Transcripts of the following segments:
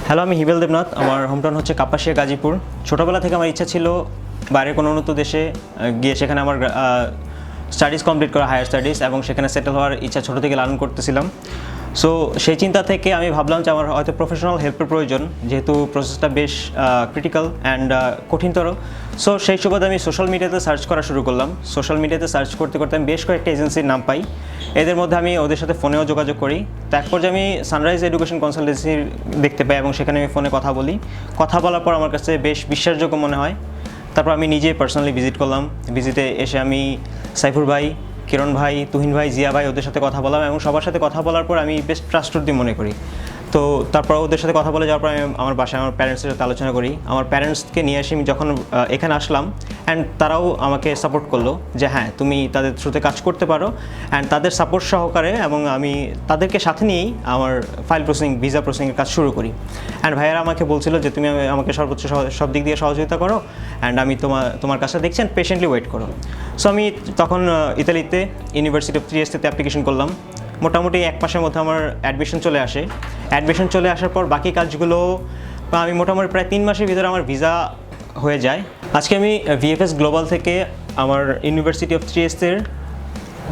Hello, আমি হিবেল দেবনাথ। আমার hometown হচ্ছে কাপাসিয়া, গাজীপুর। ছোটোবেলা থেকে আমার ইচ্ছা ছিল বাইরের কোনো উন্নত দেশে গিয়ে সেখানে আমার স্টাডিজ কমপ্লিট করা, হায়ার স্টাডিজ, এবং সেখানে সেটেল হওয়ার ইচ্ছা ছোটো থেকে লালন করতেছিলাম। সো সেই চিন্তা থেকে আমি ভাবলাম যে আমার হয়তো প্রফেশনাল হেল্পের প্রয়োজন, যেহেতু প্রসেসটা বেশ ক্রিটিক্যাল অ্যান্ড কঠিনতর। সো সেই সুবাদে আমি সোশ্যাল মিডিয়াতে সার্চ করা শুরু করলাম। সোশ্যাল মিডিয়াতে সার্চ করতে করতে আমি বেশ কয়েকটা এজেন্সির নাম পাই। এদের মধ্যে আমি ওদের সাথে ফোনেও যোগাযোগ করি। তো এক পর্যায়ে আমি সানরাইজ এডুকেশন কনসালটেন্সির দেখতে পাই এবং সেখানে আমি ফোনে কথা বলি। কথা বলার পর আমার কাছে বেশ বিশ্বাসযোগ্য মনে হয়। তারপর আমি নিজে পার্সোনালি ভিজিট করলাম। ভিজিটে এসে আমি সাইফুর ভাই, কিরণ ভাই, তুহিন ভাই, জিয়া ভাই, ওদের সাথে কথা বললাম এবং সবার সাথে কথা বলার পর আমি বেশ ট্রাস্টওয়ার্দি মনে করি। তো তারপর ওদের সাথে কথা বলে যাওয়ার পর আমি আমার বাসায় আমার প্যারেন্টসের সাথে আলোচনা করি। আমার প্যারেন্টসকে নিয়ে এসে আমি যখন এখানে আসলাম, অ্যান্ড তারাও আমাকে সাপোর্ট করলো যে হ্যাঁ, তুমি তাদের থ্রুতে কাজ করতে পারো। অ্যান্ড তাদের সাপোর্ট সহকারে এবং আমি তাদেরকে সাথে নিয়েই আমার ফাইল প্রসেসিং, ভিসা প্রসেসিংয়ের কাজ শুরু করি। অ্যান্ড ভাইয়ারা আমাকে বলছিল যে তুমি আমাকে সর্বোচ্চ সব দিক দিয়ে সহযোগিতা করো, অ্যান্ড আমি তোমার কাজটা দেখছি, অ্যান্ড পেশেন্টলি ওয়েট করো। সো আমি তখন ইতালিতে ইউনিভার্সিটি অফ ট্রিয়েস্টেতে অ্যাপ্লিকেশন করলাম। মোটামুটি 1 মাসের মধ্যে আমার অ্যাডমিশন চলে আসে। অ্যাডমিশন চলে আসার পর বাকি কাজগুলো আমি মোটামুটি প্রায় 3 মাসের ভিতরে আমার ভিসা হয়ে যায়। আজকে আমি ভিএফএস গ্লোবাল থেকে আমার ইউনিভার্সিটি অফ ট্রিয়েস্টের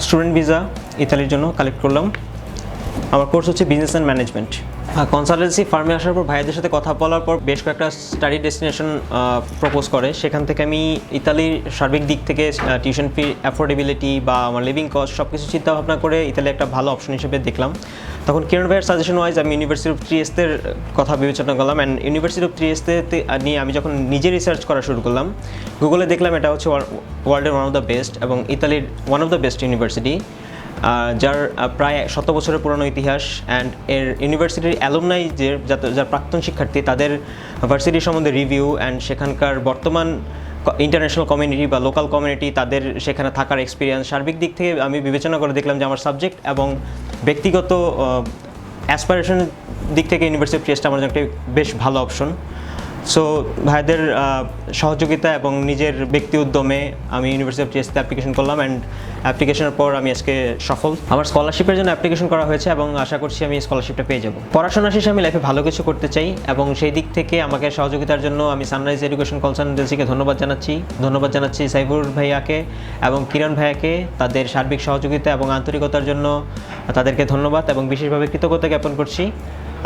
স্টুডেন্ট ভিসা ইতালির জন্য কালেক্ট করলাম। আমার কোর্স হচ্ছে বিজনেস অ্যান্ড ম্যানেজমেন্ট। কনসালটেন্সি ফার্মে আসার পর ভাইয়াদের সাথে কথা বলার পর বেশ কয়েকটা স্টাডি ডেস্টিনেশন প্রপোজ করে। সেখান থেকে আমি ইতালির সার্বিক দিক থেকে টিউশন ফি, অ্যাফোর্ডেবিলিটি বা আমার লিভিং কস্ট সব কিছু চিন্তা ভাবনা করে ইতালি একটা ভালো অপশন হিসেবে দেখলাম। তখন কিরণ ভাইয়ের সাজেশন ওয়াইজ আমি ইউনিভার্সিটি অফ ট্রিয়েস্টের কথা বিবেচনা করলাম। অ্যান্ড ইউনিভার্সিটি অফ ট্রিয়েস্তে নিয়ে আমি যখন নিজে রিসার্চ করা শুরু করলাম, গুগলে দেখলাম এটা হচ্ছে ওয়ার্ল্ডের ওয়ান অফ দ্য বেস্ট এবং ইতালির one of the best university, যার প্রায় 100 বছরের পুরনো ইতিহাস। অ্যান্ড এর ইউনিভার্সিটির অ্যালুমনাই যার প্রাক্তন শিক্ষার্থী, তাদের ভার্সিটির সম্বন্ধে রিভিউ অ্যান্ড সেখানকার বর্তমান ইন্টারন্যাশনাল কমিউনিটি বা লোকাল কমিউনিটি, তাদের সেখানে থাকার এক্সপিরিয়েন্স, সার্বিক দিক থেকে আমি বিবেচনা করে দেখলাম যে আমার সাবজেক্ট এবং ব্যক্তিগত অ্যাসপাইরেশনের দিক থেকে ইউনিভার্সিটি অফ ট্রিয়েস্ট আমার জন্য একটা বেশ ভালো অপশন। সো ভাইদের সহযোগিতা এবং নিজের ব্যক্তি উদ্যমে আমি ইউনিভার্সিটি অফ ট্রিয়েস্টে অ্যাপ্লিকেশন করলাম। অ্যান্ড অ্যাপ্লিকেশনের পর আমি আজকে সফল। আমার স্কলারশিপের জন্য অ্যাপ্লিকেশন করা হয়েছে এবং আশা করছি আমি স্কলারশিপটা পেয়ে যাব। পড়াশোনা শেষে আমি লাইফে ভালো কিছু করতে চাই এবং সেই দিক থেকে আমাকে সহযোগিতার জন্য আমি সানরাইজ এডুকেশন কনসালটেন্সিকে ধন্যবাদ জানাচ্ছি সাইফুর ভাইয়াকে এবং কিরণ ভাইয়াকে তাদের সার্বিক সহযোগিতা এবং আন্তরিকতার জন্য তাদেরকে ধন্যবাদ এবং বিশেষভাবে কৃতজ্ঞতা জ্ঞাপন করছি।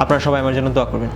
আপনারা সবাই আমার জন্য দোয়া করবেন।